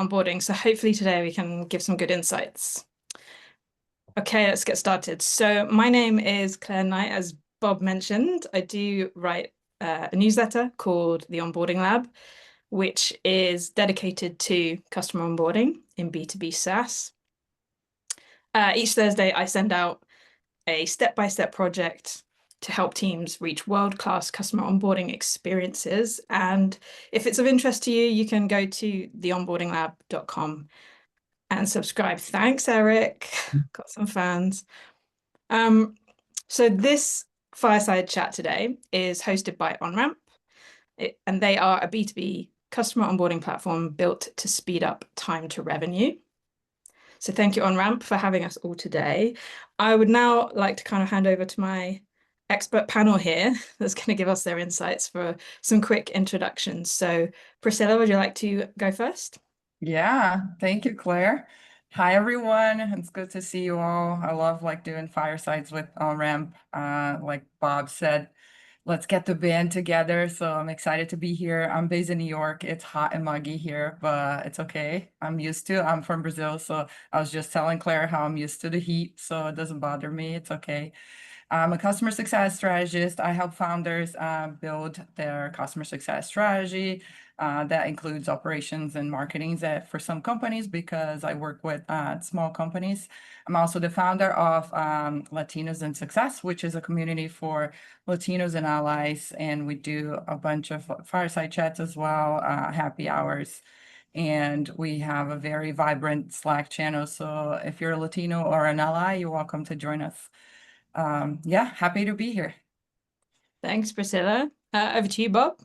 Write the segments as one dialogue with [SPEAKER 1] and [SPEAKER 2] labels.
[SPEAKER 1] onboarding. So hopefully today we can give some good insights. Okay, let's get started. So my name is Claire Knight, as Bob mentioned. I do write a newsletter called the Onboarding Lab, which is dedicated to customer onboarding in B2B SaaS. Each Thursday, I send out a step-by-step project to help teams reach world-class customer onboarding experiences. And if it's of interest to you, you can go to theonboardinglab.com and subscribe. Thanks, Eric. Got some fans. So this Fireside Chat today is hosted by OnRamp, and they are a B2B customer onboarding platform built to speed up time to revenue. So thank you, OnRamp, for having us all today. I would now like to kind of hand over to my expert panel here that's going to give us their insights for some quick introductions. So Priscilla, would you like to go first?
[SPEAKER 2] Yeah, thank you, Claire. Hi, everyone. It's good to see you all. I love doing firesides with OnRamp. Like Bob said, let's get the band together. So I'm excited to be here. I'm based in New York. It's hot and muggy here, but it's okay. I'm from Brazil. So I was just telling Claire how I'm used to the heat. So it doesn't bother me. It's okay. I'm a customer success strategist. I help founders build their customer success strategy. That includes operations and marketing for some companies because I work with small companies. I'm also the founder of Latinos in Success, which is a community for Latinos and allies. And we do a bunch of fireside chats as well, happy hours. And we have a very vibrant Slack channel. So if you're a Latino or an ally, you're welcome to join us. Yeah, happy to be here.
[SPEAKER 1] Thanks, Priscilla. Over to you, Bob.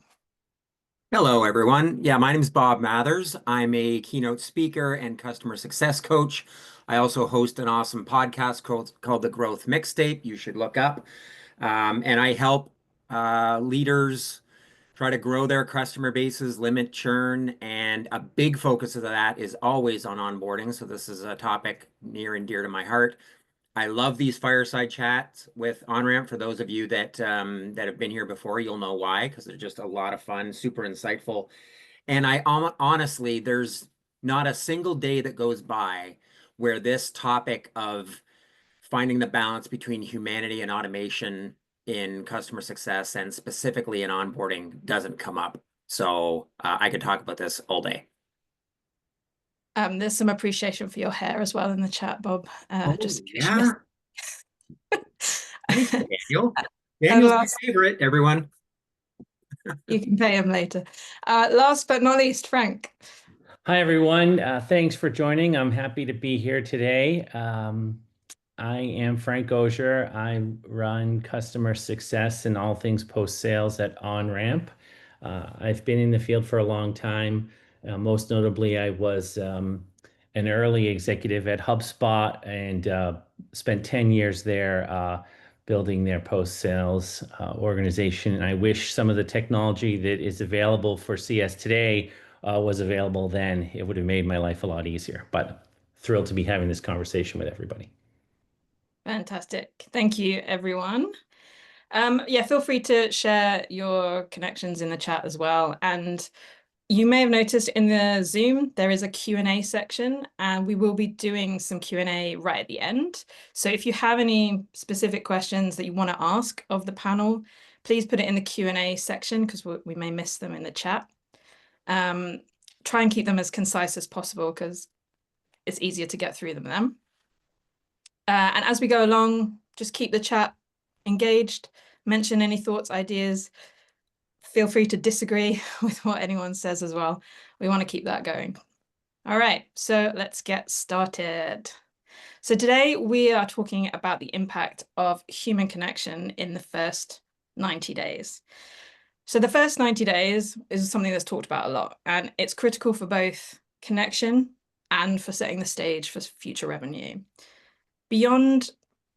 [SPEAKER 3] Hello, everyone. Yeah, my name is Bob Mathers. I'm a keynote speaker and customer success coach. I also host an awesome podcast called The Growth Mixtape. You should look up. And I help leaders try to grow their customer bases, limit churn, and a big focus of that is always on onboarding. So this is a topic near and dear to my heart. I love these fireside chats with OnRamp. For those of you that have been here before, you'll know why, because they're just a lot of fun, super insightful. And I honestly, there's not a single day that goes by where this topic of finding the balance between humanity and automation in customer success and specifically in onboarding doesn't come up. So I could talk about this all day.
[SPEAKER 1] There's some appreciation for your hair as well in the chat, Bob. Just
[SPEAKER 3] yeah. Thanks, Daniel. Daniel's my favorite, everyone.
[SPEAKER 1] You can pay him later. Last but not least, Frank.
[SPEAKER 4] Hi, everyone. Thanks for joining. I'm happy to be here today. I am Frank Osier. I run customer success and all things post-sales at OnRamp. I've been in the field for a long time. Most notably, I was an early executive at HubSpot and spent 10 years there building their post-sales organization. And I wish some of the technology that is available for CS today was available then. It would have made my life a lot easier, but thrilled to be having this conversation with everybody.
[SPEAKER 1] Fantastic. Thank you, everyone. Yeah, feel free to share your connections in the chat as well. And you may have noticed in the Zoom, there is a Q&A section, and we will be doing some Q&A right at the end. So if you have any specific questions that you want to ask of the panel, please put it in the Q&A section because we may miss them in the chat. Try and keep them as concise as possible because it's easier to get through them then. And as we go along, just keep the chat engaged, mention any thoughts, ideas. Feel free to disagree with what anyone says as well. We want to keep that going. All right, so let's get started. So today we are talking about the impact of human connection in the first 90 days. So the first 90 days is something that's talked about a lot, and it's critical for both connection and for setting the stage for future revenue. Beyond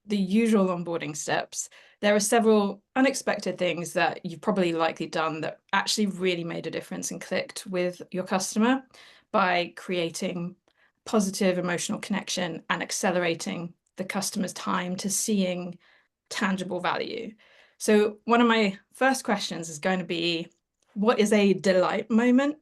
[SPEAKER 1] the usual onboarding steps, there are several unexpected things that you've probably likely done that actually really made a difference and clicked with your customer by creating positive emotional connection and accelerating the customer's time to seeing tangible value. So one of my first questions is going to be, what is a delight moment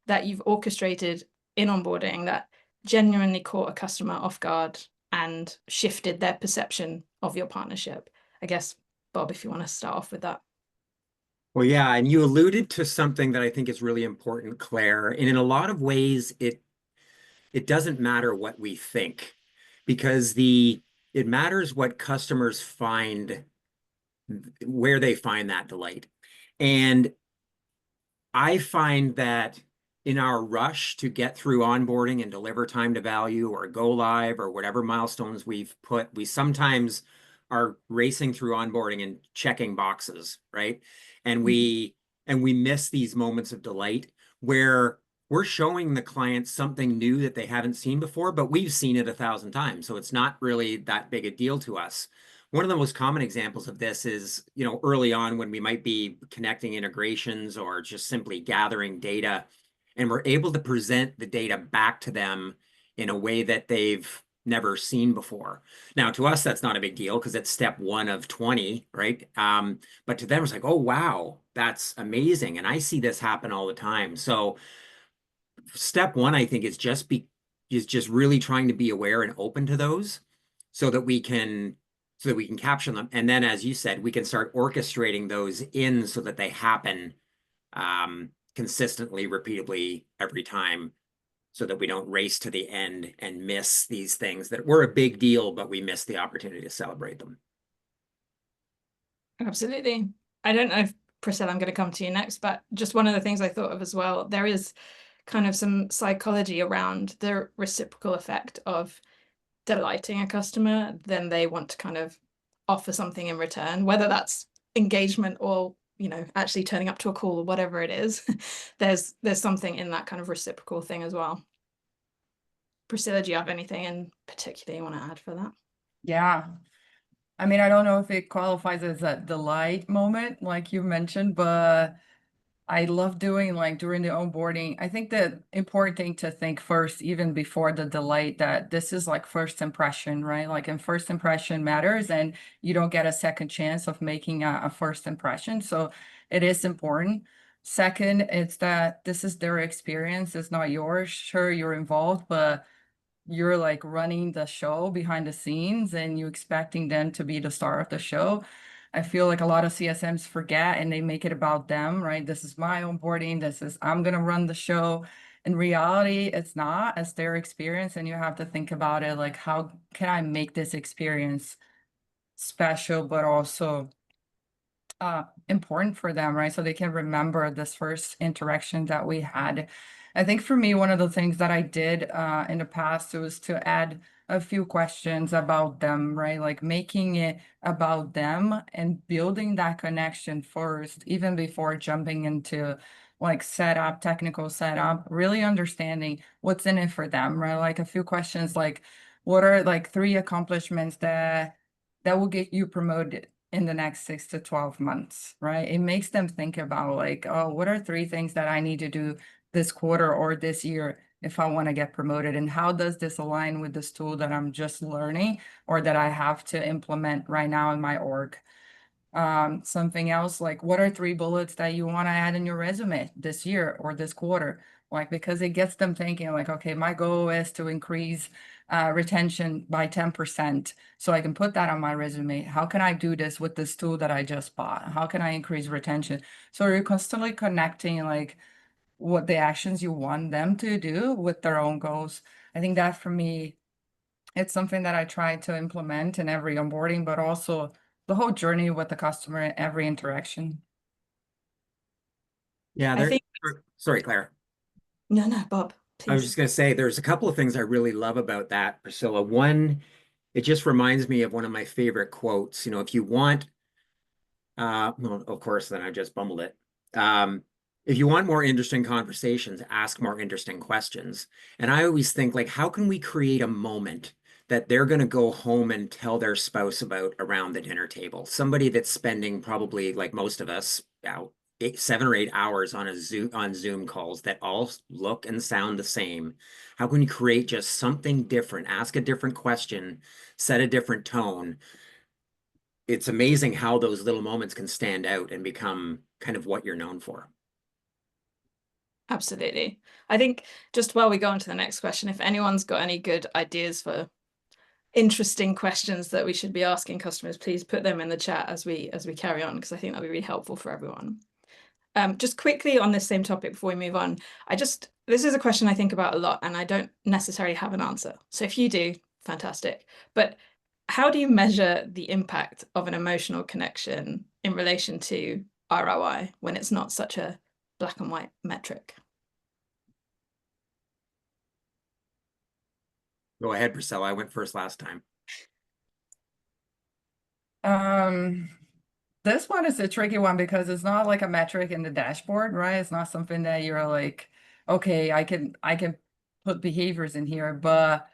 [SPEAKER 1] that you've orchestrated in onboarding that genuinely caught a customer off guard and shifted their perception of your partnership? I guess, Bob, if you want to start off with that.
[SPEAKER 3] Well, yeah, and you alluded to something that I think is really important, Claire. And in a lot of ways, it doesn't matter what we think, because it matters what customers find, where they find that delight. And I find that in our rush to get through onboarding and deliver time to value or go live or whatever milestones we've put, we sometimes are racing through onboarding and checking boxes, right? And we miss these moments of delight where we're showing the client something new that they haven't seen before, but we've seen it 1,000 times. So it's not really that big a deal to us. One of the most common examples of this is, early on when we might be connecting integrations or just simply gathering data, and we're able to present the data back to them in a way that they've never seen before. Now, to us, that's not a big deal because it's step 1 of 20, right? But to them, it's like, oh, wow, that's amazing. And I see this happen all the time. So step 1, I think, is just really trying to be aware and open to those so that we can capture them. And then, as you said, we can start orchestrating those in so that they happen consistently, repeatably every time, so that we don't race to the end and miss these things that were a big deal, but we miss the opportunity to celebrate them.
[SPEAKER 1] Absolutely. I don't know if, Priscilla, I'm going to come to you next, but just one of the things I thought of as well, there is kind of some psychology around the reciprocal effect of delighting a customer, then they want to kind of offer something in return, whether that's engagement or actually turning up to a call or whatever it is. there's something in that kind of reciprocal thing as well. Priscilla, do you have anything in particular you want to add for that?
[SPEAKER 2] Yeah. I mean, I don't know if it qualifies as a delight moment, like you mentioned, but I love doing like during the onboarding. I think the important thing to think first, even before the delight, that this is like first impression, right? Like, and first impression matters, and you don't get a second chance of making a first impression. So it is important. Second, it's that this is their experience, it's not yours. Sure, you're involved, but you're like running the show behind the scenes and you expecting them to be the star of the show. I feel like a lot of CSMs forget and they make it about them, right? This is my onboarding. I'm going to run the show. In reality, it's not. It's their experience. And you have to think about it like, how can I make this experience special, but also important for them, right? So they can remember this first interaction that we had. I think for me, one of the things that I did in the past was to add a few questions about them, right? Like making it about them and building that connection first, even before jumping into like technical setup, really understanding what's in it for them, right? Like a few questions like, what are like 3 accomplishments that will get you promoted in the next 6 to 12 months, right? It makes them think about like, oh, what are 3 things that I need to do this quarter or this year if I want to get promoted? And how does this align with this tool that I'm just learning or that I have to implement right now in my org? Something else like, what are 3 bullets that you want to add in your resume this year or this quarter? Like, because it gets them thinking like, okay, my goal is to increase retention by 10%. So I can put that on my resume. How can I do this with this tool that I just bought? How can I increase retention? So you're constantly connecting like what the actions you want them to do with their own goals. I think that for me, it's something that I try to implement in every onboarding, but also the whole journey with the customer, every interaction.
[SPEAKER 3] Yeah,
[SPEAKER 1] I think,
[SPEAKER 3] sorry, Claire.
[SPEAKER 1] no, Bob,
[SPEAKER 3] I was
[SPEAKER 1] please.
[SPEAKER 3] just going to say, there's a couple of things I really love about that, Priscilla. One, it just reminds me of one of my favorite quotes. If you want, well, of course, then I just bumbled it. If you want more interesting conversations, ask more interesting questions. And I always think, like, how can we create a moment that they're going to go home and tell their spouse about around the dinner table? Somebody that's spending probably, like most of us, 7 or 8 hours on Zoom calls that all look and sound the same. How can you create just something different? Ask a different question, set a different tone. It's amazing how those little moments can stand out and become kind of what you're known for.
[SPEAKER 1] Absolutely. I think just while we go on to the next question, if anyone's got any good ideas for interesting questions that we should be asking customers, please put them in the chat as we carry on, because I think that'll be really helpful for everyone. Just quickly on this same topic before we move on, this is a question I think about a lot and I don't necessarily have an answer. So if you do, fantastic. But how do you measure the impact of an emotional connection in relation to ROI when it's not such a black and white metric?
[SPEAKER 3] Go ahead, Priscilla. I went first last time.
[SPEAKER 2] This one is a tricky one because it's not like a metric in the dashboard, right? It's not something that you're like, okay, I can put behaviors in here, but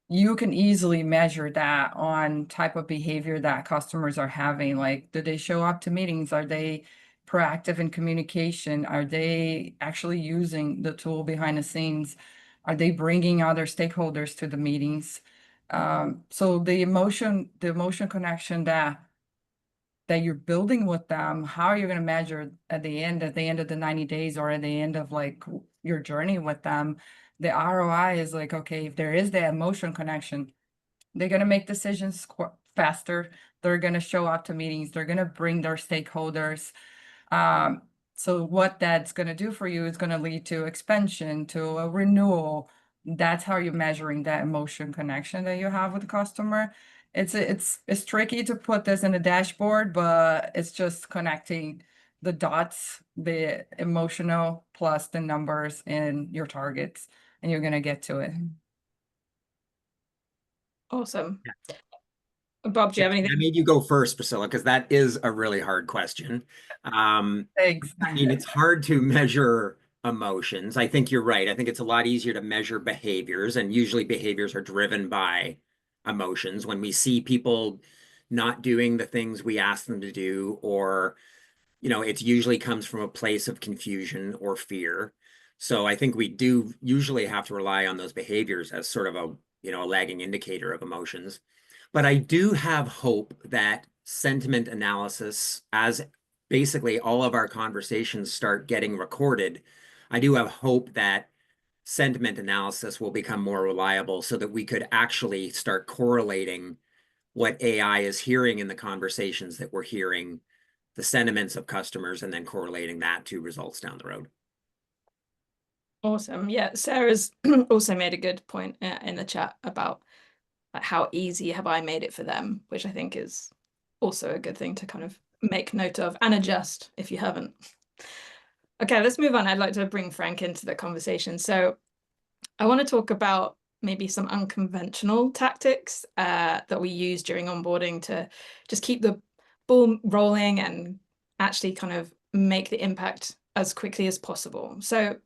[SPEAKER 2] you can easily measure that on type of behavior that customers are having. Like, do they show up to meetings? Are they proactive in communication? Are they actually using the tool behind the scenes? Are they bringing other stakeholders to the meetings? So the emotion connection that you're building with them, how are you going to measure at the end of the 90 days or at the end of like your journey with them? The ROI is like, okay, if there is that emotion connection, they're going to make decisions faster. They're going to show up to meetings. They're going to bring their stakeholders. So what that's going to do for you is going to lead to expansion, to a renewal. That's how you're measuring that emotion connection that you have with the customer. It's tricky to put this in a dashboard, but it's just connecting the dots, the emotional plus the numbers in your targets, and you're going to get to it.
[SPEAKER 1] Awesome. Bob, do you have anything?
[SPEAKER 3] I made you go first, Priscilla, because that is a really hard question.
[SPEAKER 2] Thanks.
[SPEAKER 3] I mean, it's hard to measure emotions. I think you're right. I think it's a lot easier to measure behaviors, and usually behaviors are driven by emotions. When we see people not doing the things we ask them to do, or, it usually comes from a place of confusion or fear. So I think we do usually have to rely on those behaviors as sort of a lagging indicator of emotions. But I do have hope that sentiment analysis, as basically all of our conversations start getting recorded, I do have hope that sentiment analysis will become more reliable so that we could actually start correlating what AI is hearing in the conversations that we're hearing, the sentiments of customers, and then correlating that to results down the road.
[SPEAKER 1] Awesome. Yeah, Sarah's also made a good point in the chat about how easy have I made it for them, which I think is also a good thing to kind of make note of and adjust if you haven't. Okay, let's move on. I'd like to bring Frank into the conversation. So I want to talk about maybe some unconventional tactics that we use during onboarding to just keep the ball rolling and actually kind of make the impact as quickly as possible. So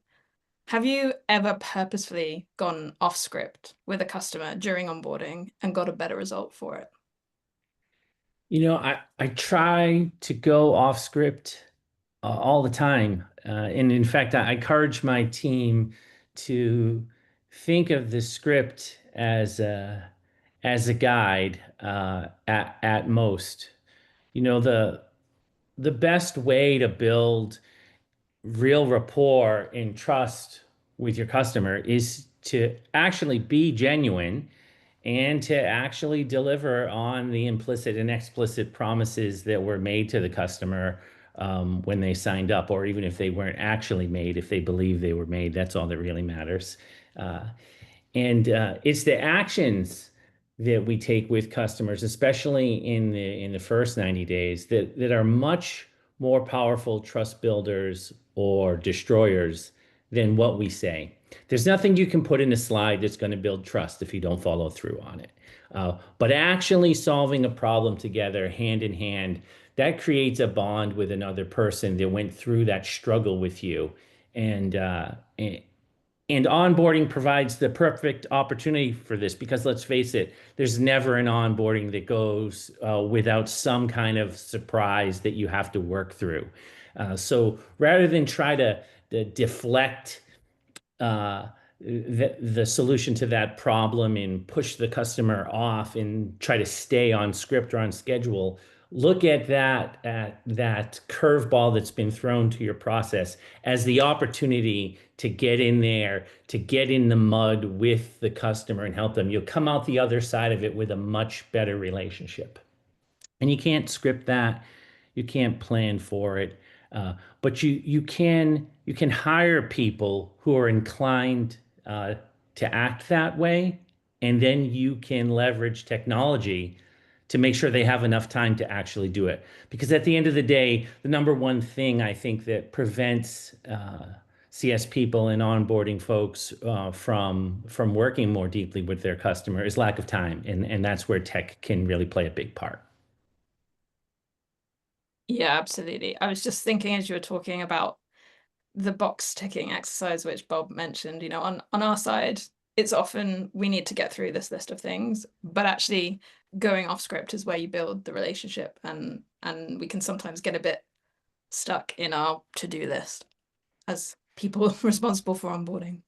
[SPEAKER 1] have you ever purposefully gone off script with a customer during onboarding and got a better result for it?
[SPEAKER 4] I try to go off script all the time. And in fact, I encourage my team to think of the script as a guide at most. The best way to build real rapport and trust with your customer is to actually be genuine and to actually deliver on the implicit and explicit promises that were made to the customer when they signed up, or even if they weren't actually made, if they believe they were made. That's all that really matters. And it's the actions that we take with customers, especially in the first 90 days, that are much more powerful trust builders or destroyers than what we say. There's nothing you can put in a slide that's going to build trust if you don't follow through on it. But actually solving a problem together, hand in hand, that creates a bond with another person that went through that struggle with you. And onboarding provides the perfect opportunity for this, because let's face it, there's never an onboarding that goes without some kind of surprise that you have to work through. So rather than try to deflect the solution to that problem and push the customer off and try to stay on script or on schedule, look at that curveball that's been thrown to your process as the opportunity to get in there, to get in the mud with the customer and help them. You'll come out the other side of it with a much better relationship. And you can't script that, you can't plan for it, but you can hire people who are inclined to act that way, and then you can leverage technology to make sure they have enough time to actually do it. Because at the end of the day, the number one thing I think that prevents CS people and onboarding folks from working more deeply with their customer is lack of time, and that's where tech can really play a big part.
[SPEAKER 1] Yeah, absolutely. I was just thinking as you were talking about the box ticking exercise, which Bob mentioned, on our side, it's often we need to get through this list of things, but actually going off script is where you build the relationship, and we can sometimes get a bit stuck in our to-do list as people responsible for onboarding.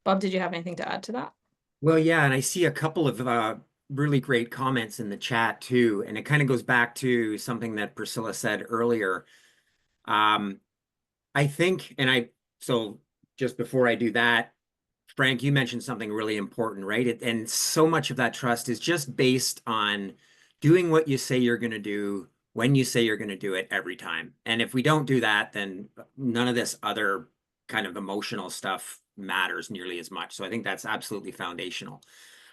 [SPEAKER 1] Bob, did you have anything to add to that?
[SPEAKER 3] Well, yeah, and I see a couple of really great comments in the chat too, and it kind of goes back to something that Priscilla said earlier. I think, so just before I do that, Frank, you mentioned something really important, right? And so much of that trust is just based on doing what you say you're going to do when you say you're going to do it every time. And if we don't do that, then none of this other kind of emotional stuff matters nearly as much. So I think that's absolutely foundational.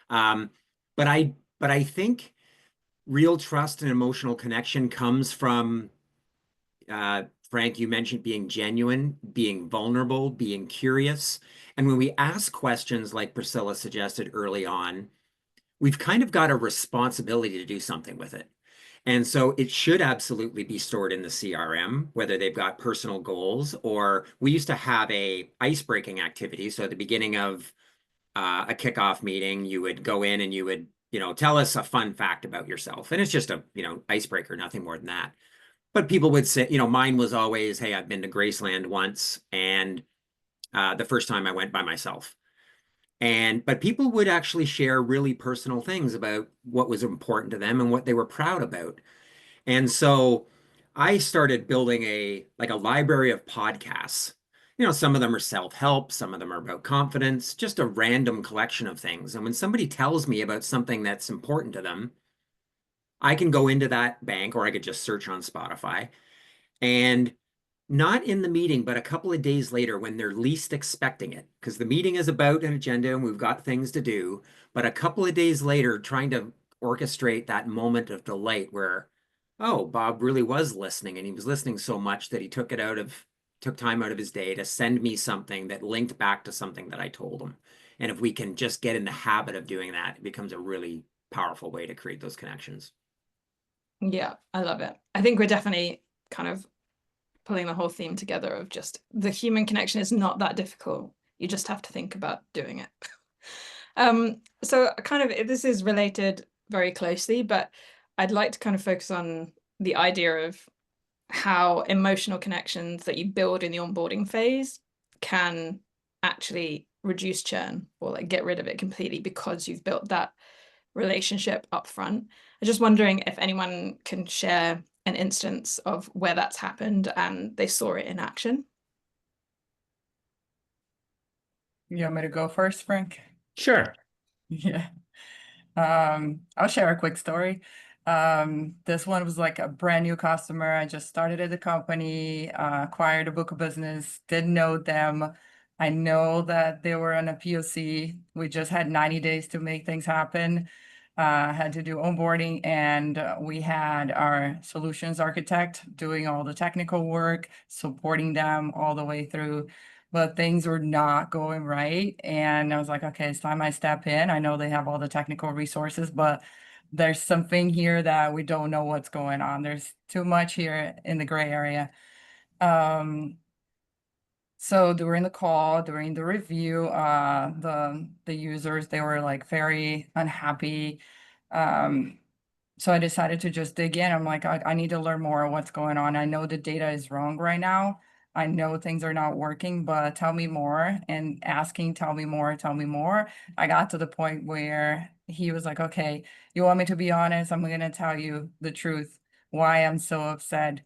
[SPEAKER 3] Um, but I think real trust and emotional connection comes from Frank, you mentioned being genuine, being vulnerable, being curious. And when we ask questions like Priscilla suggested early on, we've kind of got a responsibility to do something with it. And so it should absolutely be stored in the CRM, whether they've got personal goals, or we used to have a ice-breaking activity. So at the beginning of a kickoff meeting, you would go in and you would, tell us a fun fact about yourself. And it's just a, icebreaker, nothing more than that. But people would say, mine was always, hey, I've been to Graceland once, and the first time I went by myself. But people would actually share really personal things about what was important to them and what they were proud about. And so I started building a library of podcasts. Some of them are self-help, some of them are about confidence, just a random collection of things. And when somebody tells me about something that's important to them, I can go into that bank, or I could just search on Spotify. And not in the meeting, but a couple of days later when they're least expecting it, because the meeting is about an agenda and we've got things to do. But a couple of days later, trying to orchestrate that moment of delight where, oh, Bob really was listening, and he was listening so much that he took time out of his day to send me something that linked back to something that I told him. And if we can just get in the habit of doing that, it becomes a really powerful way to create those connections.
[SPEAKER 1] Yeah, I love it. I think we're definitely kind of pulling the whole theme together of just the human connection is not that difficult. You just have to think about doing it. So kind of this is related very closely, but I'd like to kind of focus on the idea of how emotional connections that you build in the onboarding phase can actually reduce churn or like get rid of it completely because you've built that relationship up front. I'm just wondering if anyone can share an instance of where that's happened and they saw it in action.
[SPEAKER 2] You want me to go first, Frank?
[SPEAKER 4] Sure.
[SPEAKER 2] Yeah. I'll share a quick story. This one was like a brand new customer. I just started at the company, acquired a book of business, didn't know them. I know that they were on a POC. We just had 90 days to make things happen. Had to do onboarding, and we had our solutions architect doing all the technical work, supporting them all the way through. But things were not going right. And I was like, okay, it's time I step in. I know they have all the technical resources, but there's something here that we don't know what's going on. There's too much here in the gray area. So during the call, during the review, the users, they were like very unhappy. So I decided to just dig in. I'm like, I need to learn more of what's going on. I know the data is wrong right now. I know things are not working, but tell me more, and asking, tell me more, tell me more. I got to the point where he was like, okay, you want me to be honest? I'm going to tell you the truth, why I'm so upset.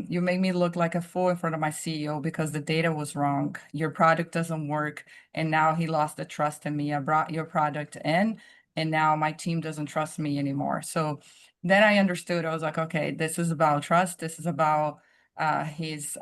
[SPEAKER 2] You made me look like a fool in front of my CEO because the data was wrong. Your product doesn't work. And now he lost the trust in me. I brought your product in, and now my team doesn't trust me anymore. So then I understood. I was like, okay, this is about trust. This is about his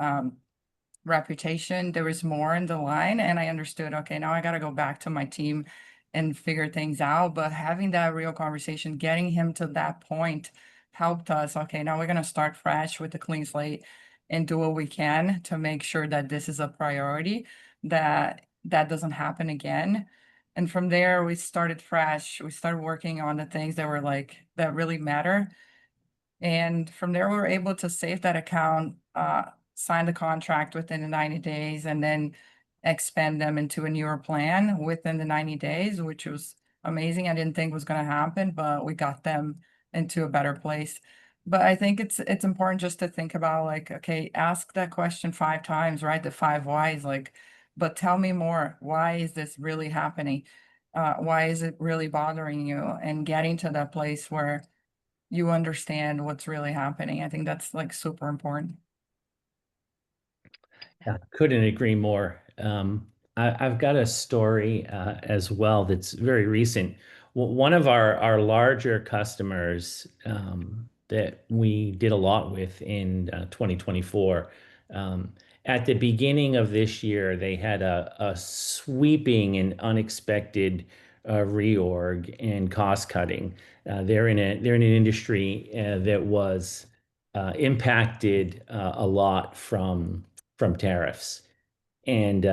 [SPEAKER 2] reputation. There was more in the line, and I understood, okay, now I got to go back to my team and figure things out. But having that real conversation, getting him to that point helped us. Okay, now we're going to start fresh with a clean slate and do what we can to make sure that this is a priority, that doesn't happen again. And from there, we started fresh. We started working on the things that were like, that really matter. And from there, we were able to save that account, sign the contract within the 90 days, and then expand them into a newer plan within the 90 days, which was amazing. I didn't think was going to happen, but we got them into a better place. But I think it's important just to think about, like, okay, ask that question 5 times, right? The 5 whys, like, but tell me more. Why is this really happening? Why is it really bothering you? And getting to that place where you understand what's really happening. I think that's like super important.
[SPEAKER 4] Yeah, couldn't agree more. I've got a story as well that's very recent. One of our larger customers that we did a lot with in 2024. At the beginning of this year, they had a sweeping and unexpected reorg and cost cutting. They're in an industry that was impacted a lot from tariffs. And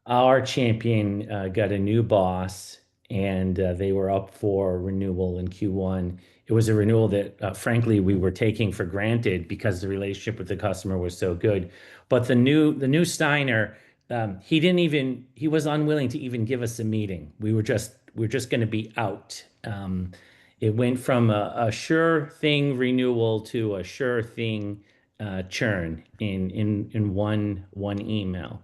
[SPEAKER 4] our champion got a new boss, and they were up for renewal in Q1. It was a renewal that, frankly, we were taking for granted because the relationship with the customer was so good. But the new Steiner, he was unwilling to even give us a meeting. We're just going to be out. It went from a sure thing renewal to a sure thing churn in one email.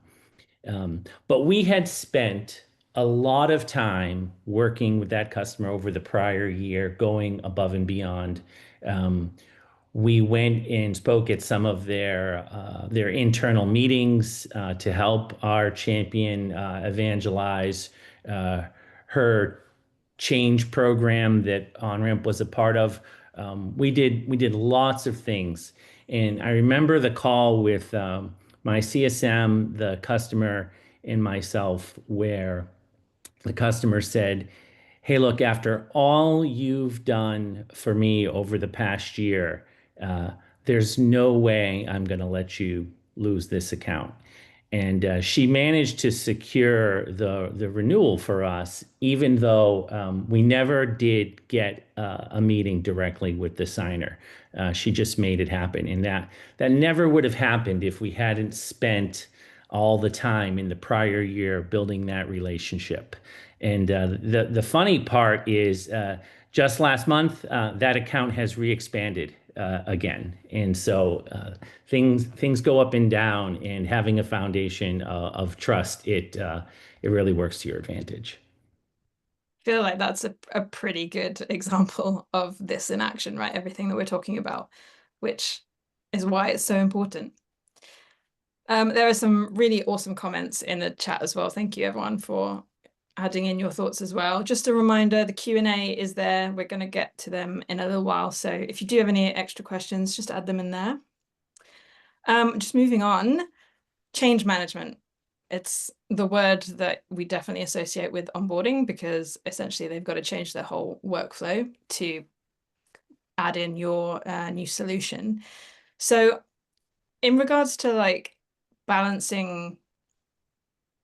[SPEAKER 4] But we had spent a lot of time working with that customer over the prior year, going above and beyond. We went and spoke at some of their internal meetings to help our champion evangelize her change program that OnRamp was a part of. We did lots of things, and I remember the call with my CSM, the customer, and myself, where the customer said, "Hey, look, after all you've done for me over the past year, uh, there's no way I'm going to let you lose this account." And she managed to secure the renewal for us, even though we never did get a meeting directly with the signer. She just made it happen, and that never would have happened if we hadn't spent all the time in the prior year building that relationship. And the funny part is, just last month, that account has re-expanded again. And so things go up and down, and having a foundation of trust, it really works to your advantage.
[SPEAKER 1] I feel like that's a pretty good example of this in action, right? Everything that we're talking about, which is why it's so important. There are some really awesome comments in the chat as well. Thank you, everyone, for adding in your thoughts as well. Just a reminder, the Q&A is there. We're going to get to them in a little while. So if you do have any extra questions, just add them in there. Just moving on, change management. It's the word that we definitely associate with onboarding, because essentially they've got to change their whole workflow to add in your new solution. So in regards to like balancing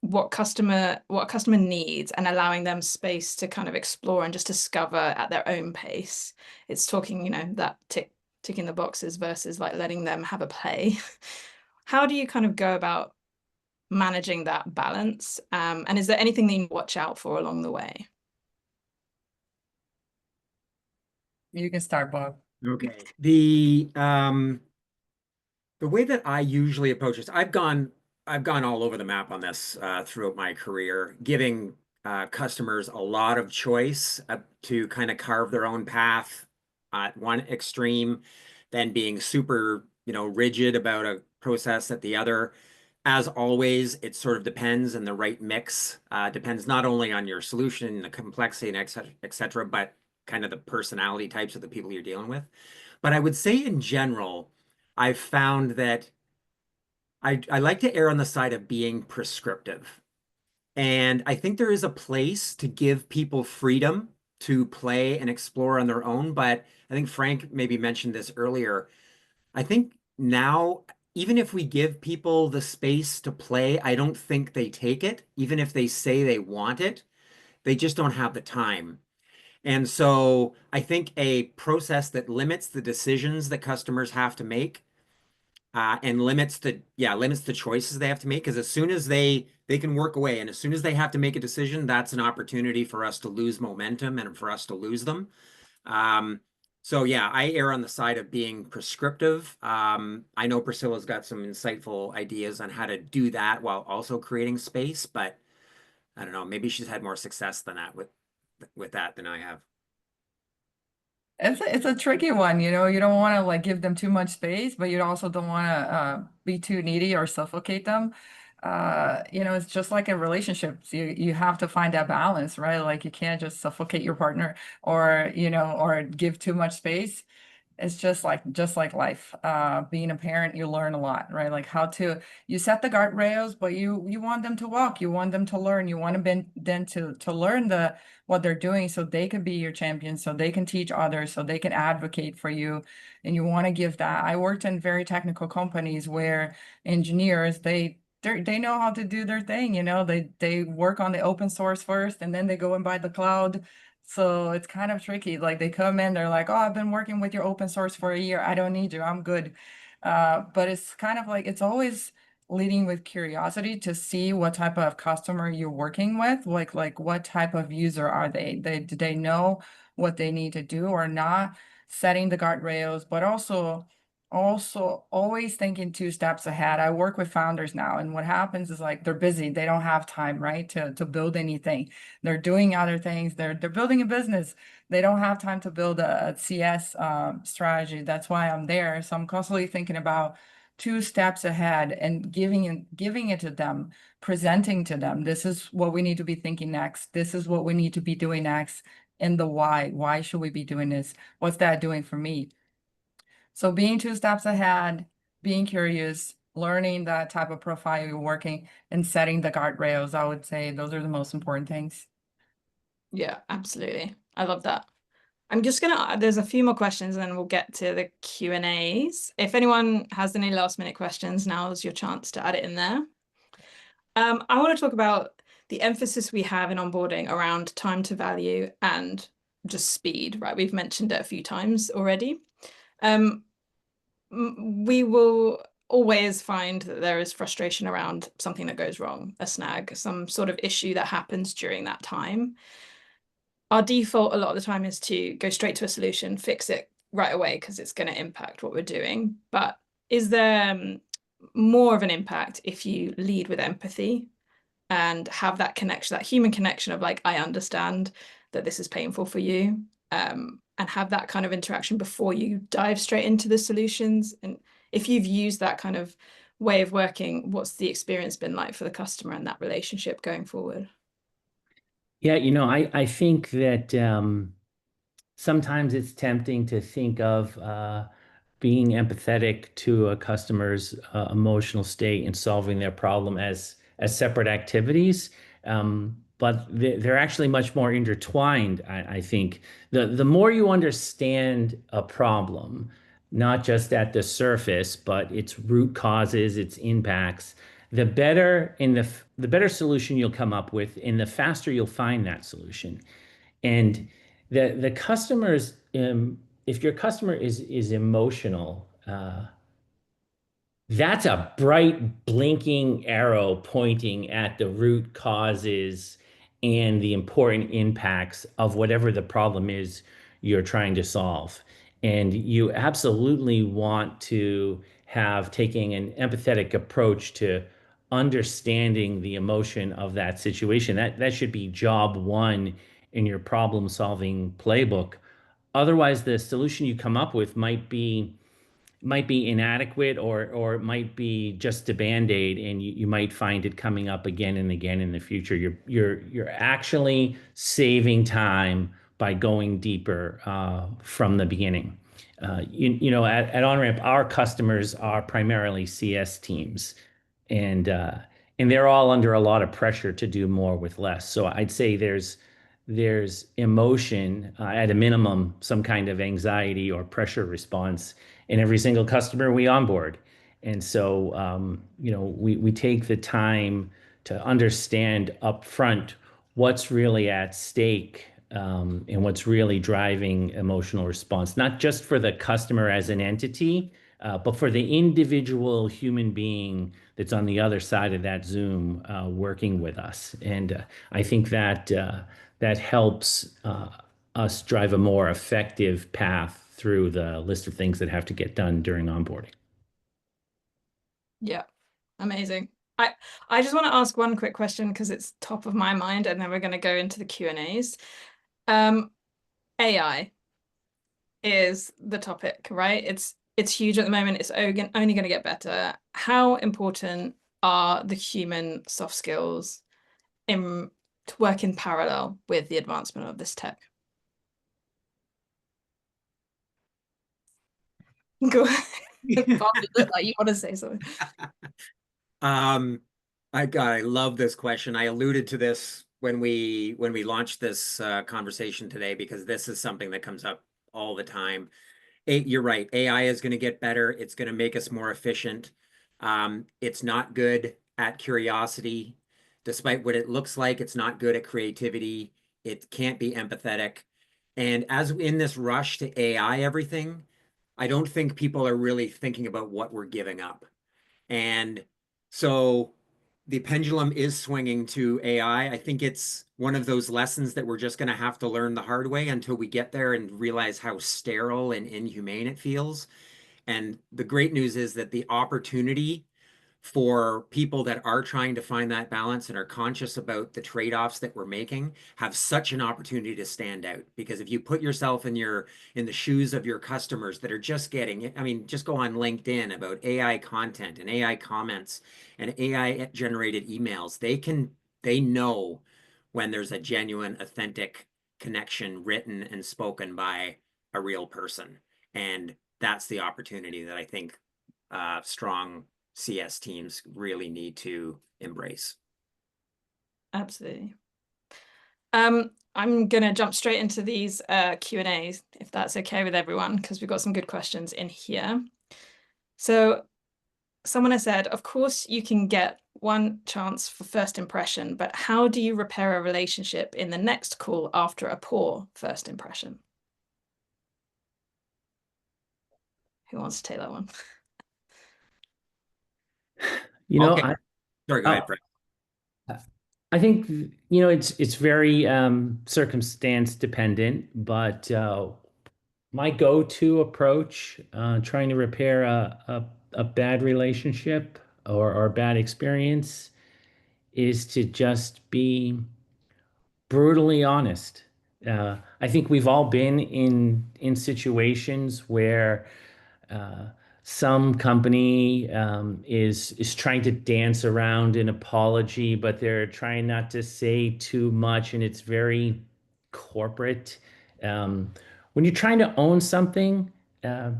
[SPEAKER 1] what customer needs and allowing them space to kind of explore and just discover at their own pace, it's talking, that ticking the boxes versus like letting them have a play. How do you kind of go about managing that balance? And is there anything that you watch out for along the way?
[SPEAKER 2] You can start, Bob.
[SPEAKER 3] Okay. The The way that I usually approach this, I've gone all over the map on this throughout my career, giving customers a lot of choice to kind of carve their own path at one extreme, then being super, rigid about a process at the other. As always, it sort of depends, and the right mix depends not only on your solution, the complexity, and et cetera, but kind of the personality types of the people you're dealing with. But I would say in general, I've found that I like to err on the side of being prescriptive. And I think there is a place to give people freedom to play and explore on their own. But I think Frank maybe mentioned this earlier. I think now, even if we give people the space to play, I don't think they take it. Even if they say they want it, they just don't have the time. And so I think a process that limits the decisions that customers have to make and limits the choices they have to make, because as soon as they can work away, and as soon as they have to make a decision, that's an opportunity for us to lose momentum and for us to lose them. So yeah, I err on the side of being prescriptive. I know Priscilla's got some insightful ideas on how to do that while also creating space, but I don't know, maybe she's had more success than that with that than I have.
[SPEAKER 2] It's a tricky one, you know. You don't want to like give them too much space, but you also don't want to be too needy or suffocate them. It's just like in relationships. You have to find that balance, right? Like you can't just suffocate your partner or, or give too much space. It's just like life. Being a parent, you learn a lot, right? Like how to you set the guardrails, but you want them to walk, you want them to learn, you want them to learn what they're doing so they can be your champion, so they can teach others, so they can advocate for you. And you want to give that. I worked in very technical companies where engineers they know how to do their thing, they work on the open source first and then they go and buy the cloud. So it's kind of tricky. Like they come in, they're like, "Oh, I've been working with your open source for a year. I don't need you. I'm good." But it's kind of like it's always leading with curiosity to see what type of customer you're working with. Like what type of user are they? Do they know what they need to do or not? Setting the guardrails, but also always thinking two steps ahead. I work with founders now, and what happens is like they're busy. They don't have time, right, to build anything. They're doing other things. They're building a business. They don't have time to build a CS strategy. That's why I'm there. So I'm constantly thinking about two steps ahead and giving it to them, presenting to them. This is what we need to be thinking next. This is what we need to be doing next. And the why. Why should we be doing this? What's that doing for me? So being two steps ahead, being curious, learning that type of profile you're working, and setting the guardrails, I would say those are the most important things.
[SPEAKER 1] Yeah, absolutely. I love that. I'm just gonna, there's a few more questions and then we'll get to the Q&As. If anyone has any last minute questions, now's your chance to add it in there. I want to talk about the emphasis we have in onboarding around time to value and just speed, right? We've mentioned it a few times already. We will always find that there is frustration around something that goes wrong, a snag, some sort of issue that happens during that time. Our default a lot of the time is to go straight to a solution, fix it right away because it's going to impact what we're doing. But is there more of an impact if you lead with empathy and have that connection, that human connection of like, I understand that this is painful for you, and have that kind of interaction before you dive straight into the solutions? And if you've used that kind of way of working, what's the experience been like for the customer and that relationship going forward?
[SPEAKER 4] Yeah, I think that sometimes it's tempting to think of being empathetic to a customer's emotional state and solving their problem as separate activities. But they're actually much more intertwined, I think. The more you understand a problem, not just at the surface, but its root causes, its impacts, the better solution you'll come up with, and the faster you'll find that solution. And the customers, if your customer is emotional, that's a bright blinking arrow pointing at the root causes and the important impacts of whatever the problem is you're trying to solve. And you absolutely want to have taking an empathetic approach to understanding the emotion of that situation. That should be job one in your problem solving playbook. Otherwise, the solution you come up with might be inadequate, or it might be just a band-aid, and you might find it coming up again and again in the future. You're actually saving time by going deeper from the beginning. At OnRamp, our customers are primarily CS teams, and uh, and they're all under a lot of pressure to do more with less. So I'd say there's emotion, at a minimum, some kind of anxiety or pressure response in every single customer we onboard. And so, we take the time to understand upfront what's really at stake, and what's really driving emotional response, not just for the customer as an entity, but for the individual human being that's on the other side of that Zoom, working with us. And I think that helps us drive a more effective path through the list of things that have to get done during onboarding.
[SPEAKER 1] Yeah, amazing. I just want to ask one quick question because it's top of my mind, and then we're going to go into the Q&As. AI is the topic, right? It's huge at the moment. It's only going to get better. How important are the human soft skills to work in parallel with the advancement of this tech? Go. Bob, you look like you want to say something.
[SPEAKER 3] I love this question. I alluded to this when we launched this conversation today, because this is something that comes up all the time. You're right. AI is going to get better. It's going to make us more efficient. It's not good at curiosity. Despite what it looks like, it's not good at creativity. It can't be empathetic. And as in this rush to AI everything, I don't think people are really thinking about what we're giving up. And so the pendulum is swinging to AI. I think it's one of those lessons that we're just going to have to learn the hard way until we get there and realize how sterile and inhumane it feels. And the great news is that the opportunity for people that are trying to find that balance and are conscious about the trade-offs that we're making have such an opportunity to stand out. Because if you put yourself in the shoes of your customers that are just getting, I mean, just go on LinkedIn about AI content and AI comments and AI generated emails. They know when there's a genuine, authentic connection written and spoken by a real person. And that's the opportunity that I think strong CS teams really need to embrace.
[SPEAKER 1] Absolutely. I'm gonna jump straight into these Q&As, if that's okay with everyone, because we've got some good questions in here. So someone has said, of course you can get one chance for first impression, but how do you repair a relationship in the next call after a poor first impression? Who wants to take that one?
[SPEAKER 3] Okay. Sorry, go ahead, Fred.
[SPEAKER 4] I think it's very circumstance dependent, but my go-to approach, trying to repair a bad relationship or a bad experience, is to just be brutally honest. I think we've all been in situations where uh, some company is trying to dance around an apology, but they're trying not to say too much, and it's very corporate. Um, when you're trying to own something, uh,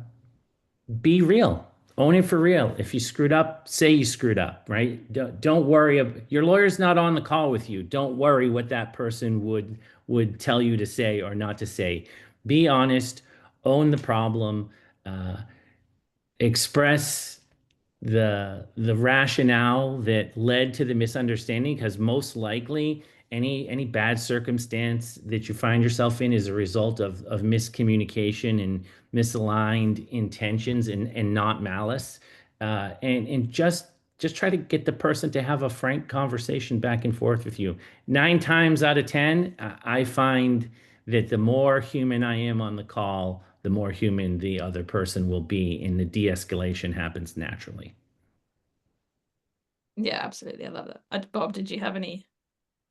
[SPEAKER 4] be real. Own it for real. If you screwed up, say you screwed up, right? Don't worry. Your lawyer's not on the call with you. Don't worry what that person would tell you to say or not to say. Be honest. Own the problem. Uh, Express the rationale that led to the misunderstanding, because most likely any bad circumstance that you find yourself in is a result of miscommunication and misaligned intentions, and not malice. And just try to get the person to have a frank conversation back and forth with you. 9 times out of 10, I find that the more human I am on the call, the more human the other person will be, and the de-escalation happens naturally.
[SPEAKER 1] Yeah, absolutely. I love that. Bob, did you have any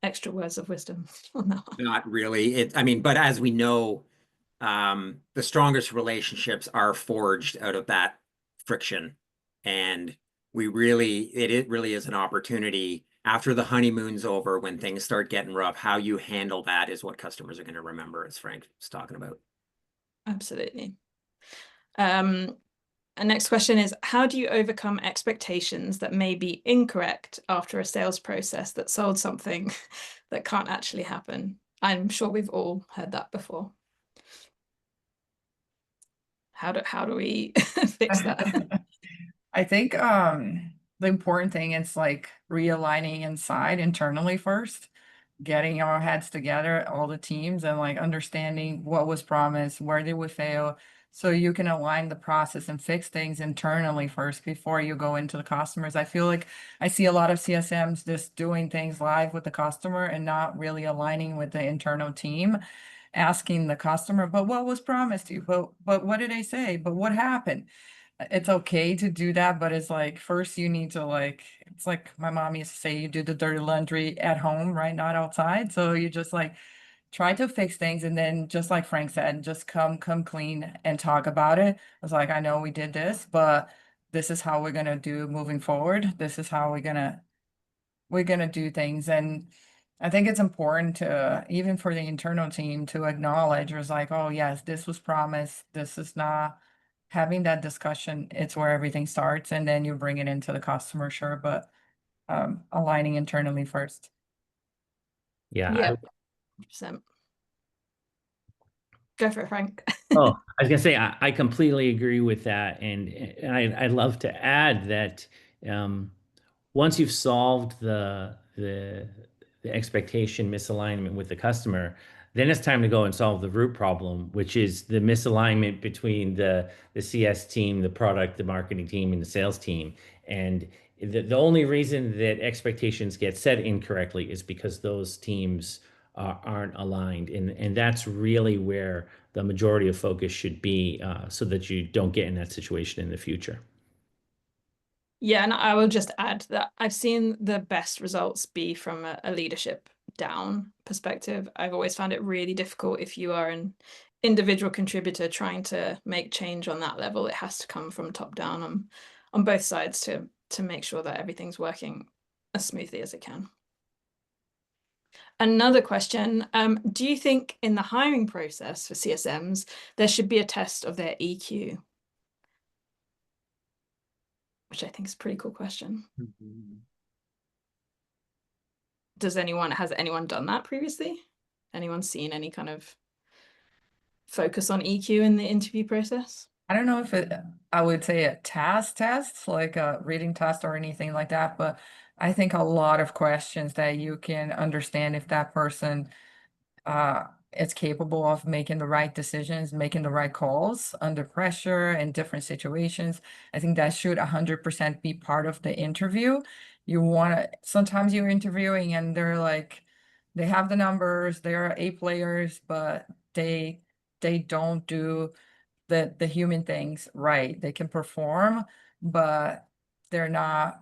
[SPEAKER 1] extra words of wisdom on that one?
[SPEAKER 3] Not really. I mean, but as we know, the strongest relationships are forged out of that friction. And it really is an opportunity after the honeymoon's over, when things start getting rough, how you handle that is what customers are going to remember, as Frank was talking about.
[SPEAKER 1] Absolutely. And next question is, how do you overcome expectations that may be incorrect after a sales process that sold something that can't actually happen? I'm sure we've all heard that before. How do we fix that?
[SPEAKER 2] I think the important thing is like realigning inside internally first, getting our heads together, all the teams, and like understanding what was promised, where did we fail, so you can align the process and fix things internally first before you go into the customers. I feel like I see a lot of CSMs just doing things live with the customer and not really aligning with the internal team, asking the customer, but what was promised to you? But what did they say? But what happened? It's okay to do that, but it's like first you need to like, it's like my mom used to say, you do the dirty laundry at home, right? Not outside. So you just like try to fix things, and then just like Frank said, just come clean and talk about it. It's like, I know we did this, but this is how we're gonna do moving forward. This is how we're gonna do things. And I think it's important to, even for the internal team, to acknowledge, it was like, oh yes, this was promised, this is not. Having that discussion, it's where everything starts, and then you bring it into the customer, sure, but aligning internally first.
[SPEAKER 4] Yeah.
[SPEAKER 1] Yeah, 100%. Go for it, Frank.
[SPEAKER 4] Oh, I was gonna say I completely agree with that, and I'd love to add that um, once you've solved the expectation misalignment with the customer, then it's time to go and solve the root problem, which is the misalignment between the CS team, the product, the marketing team, and the sales team. And the only reason that expectations get set incorrectly is because those teams aren't aligned, and that's really where the majority of focus should be, so that you don't get in that situation in the future.
[SPEAKER 1] Yeah, and I will just add that I've seen the best results be from a leadership down perspective. I've always found it really difficult if you are an individual contributor trying to make change on that level. It has to come from top down on both sides to make sure that everything's working as smoothly as it can. Another question, do you think in the hiring process for CSMs, there should be a test of their EQ? Which I think is a pretty cool question. Has anyone done that previously? Anyone seen any kind of focus on EQ in the interview process?
[SPEAKER 2] I don't know if I would say a task test, like a reading test or anything like that, but I think a lot of questions that you can understand if that person uh, is capable of making the right decisions, making the right calls under pressure in different situations. I think that should 100% be part of the interview. You want to, sometimes you're interviewing and they're like, they have the numbers, they're A players, but they don't do the human things right. They can perform, but they're not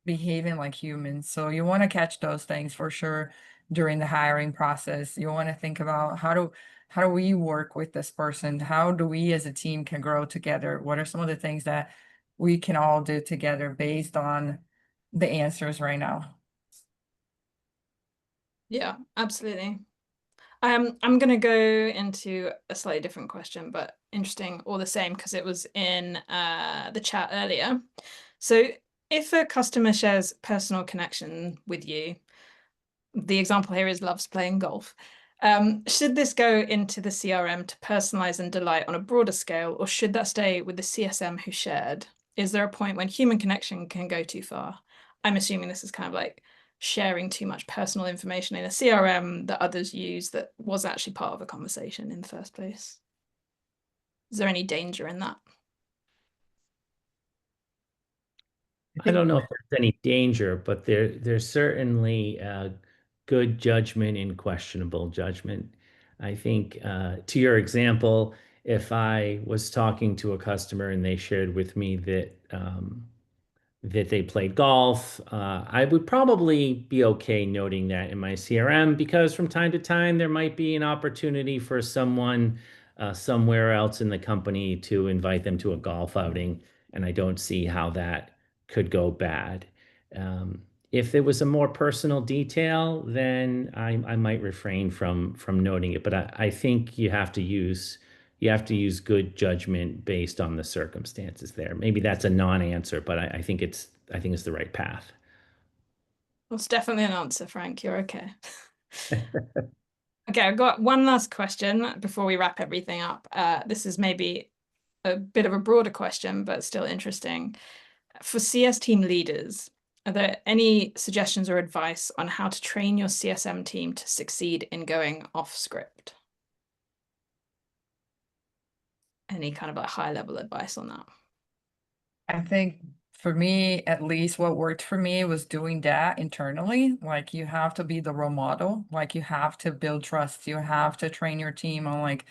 [SPEAKER 2] behaving like humans. So you want to catch those things for sure during the hiring process. You want to think about how do we work with this person? How do we as a team can grow together? What are some of the things that we can all do together based on the answers right now?
[SPEAKER 1] Yeah, absolutely. I'm gonna go into a slightly different question, but interesting all the same because it was in the chat earlier. So if a customer shares personal connection with you, the example here is loves playing golf. Should this go into the CRM to personalize and delight on a broader scale, or should that stay with the CSM who shared? Is there a point when human connection can go too far? I'm assuming this is kind of like sharing too much personal information in a CRM that others use that was actually part of a conversation in the first place. Is there any danger in that?
[SPEAKER 4] I don't know if there's any danger, but there's certainly good judgment and questionable judgment. I think, to your example, if I was talking to a customer and they shared with me that that they played golf, I would probably be okay noting that in my CRM, because from time to time there might be an opportunity for someone somewhere else in the company to invite them to a golf outing, and I don't see how that could go bad. Um, if there was a more personal detail, then I might refrain from noting it. But I think you have to use good judgment based on the circumstances there. Maybe that's a non-answer, but I think it's the right path.
[SPEAKER 1] Well, it's definitely an answer, Frank. You're okay. Okay, I've got one last question before we wrap everything up. This is maybe a bit of a broader question, but still interesting. For CS team leaders, are there any suggestions or advice on how to train your CSM team to succeed in going off script? Any kind of like high level advice on that?
[SPEAKER 2] I think for me, at least what worked for me was doing that internally. Like you have to be the role model. Like you have to build trust. You have to train your team on like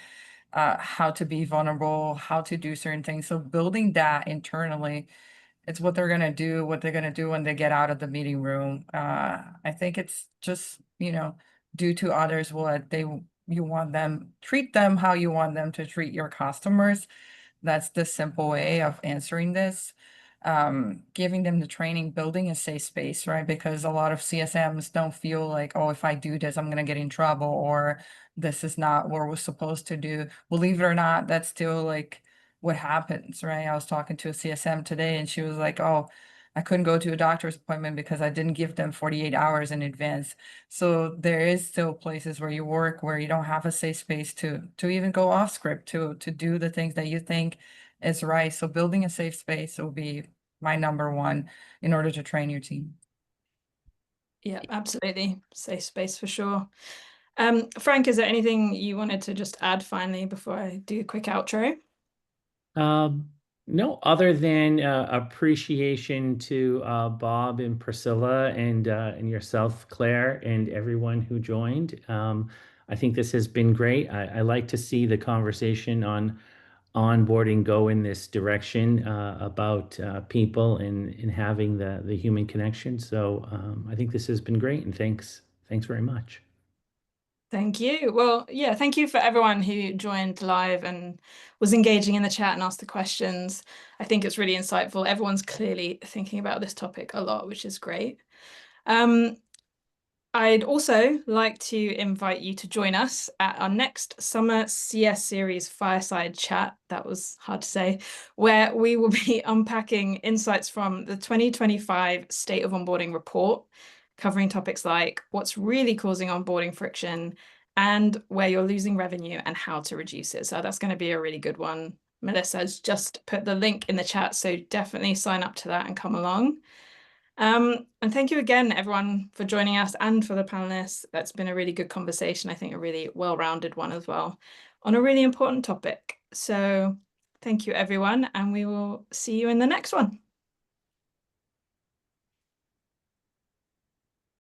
[SPEAKER 2] how to be vulnerable, how to do certain things. So building that internally, it's what they're gonna do, what they're gonna do when they get out of the meeting room. I think it's just, do to others what you want them, treat them how you want them to treat your customers. That's the simple way of answering this. Giving them the training, building a safe space, right? Because a lot of CSMs don't feel like, oh, if I do this, I'm gonna get in trouble, or this is not what we're supposed to do. Believe it or not, that's still like what happens, right? I was talking to a CSM today and she was like, oh, I couldn't go to a doctor's appointment because I didn't give them 48 hours in advance. So there is still places where you work where you don't have a safe space to even go off script, to do the things that you think is right. So building a safe space will be my number one in order to train your team.
[SPEAKER 1] Yeah, absolutely. Safe space for sure. Frank, is there anything you wanted to just add finally before I do a quick outro?
[SPEAKER 4] No, other than appreciation to Bob and Priscilla and yourself, Claire, and everyone who joined. I think this has been great. I like to see the conversation on onboarding go in this direction about people and having the human connection. So I think this has been great, and thanks very much.
[SPEAKER 1] Thank you. Well, yeah, thank you for everyone who joined live and was engaging in the chat and asked the questions. I think it's really insightful. Everyone's clearly thinking about this topic a lot, which is great. I'd also like to invite you to join us at our next Summer CS Series Fireside Chat, that was hard to say, where we will be unpacking insights from the 2025 State of Onboarding report, covering topics like what's really causing onboarding friction and where you're losing revenue and how to reduce it. So that's going to be a really good one. Melissa has just put the link in the chat, so definitely sign up to that and come along. And thank you again, everyone, for joining us and for the panelists. That's been a really good conversation. I think a really well-rounded one as well on a really important topic. So thank you, everyone, and we will see you in the next one.